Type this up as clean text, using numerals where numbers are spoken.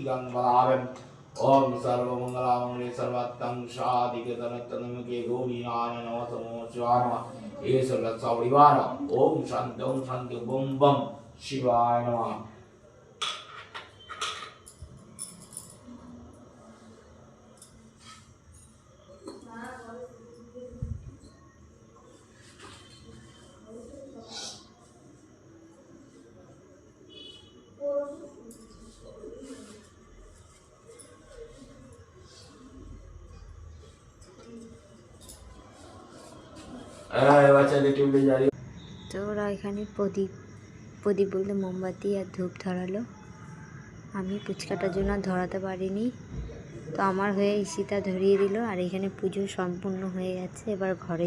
टीकां बलावन् ओम सर्वमंगलामंगले सर्वत्रं शादिकेतनत्तनमुखे गौरीनारायण नमः शिवाय नमः ये सर्वसौरिवार ओम शांति बम बम शिवाय नमः। তো ওরা এখানে প্রদীপ বলতে মোমবাতি আর ধূপ ধরালো। আমি পুচকাটার জন্য ধরাতে পারিনি, তো আমার হয়ে ঈশিতা ধরিয়ে দিল। আর এখানে পুজো সম্পূর্ণ হয়ে গেছে, এবার ঘরে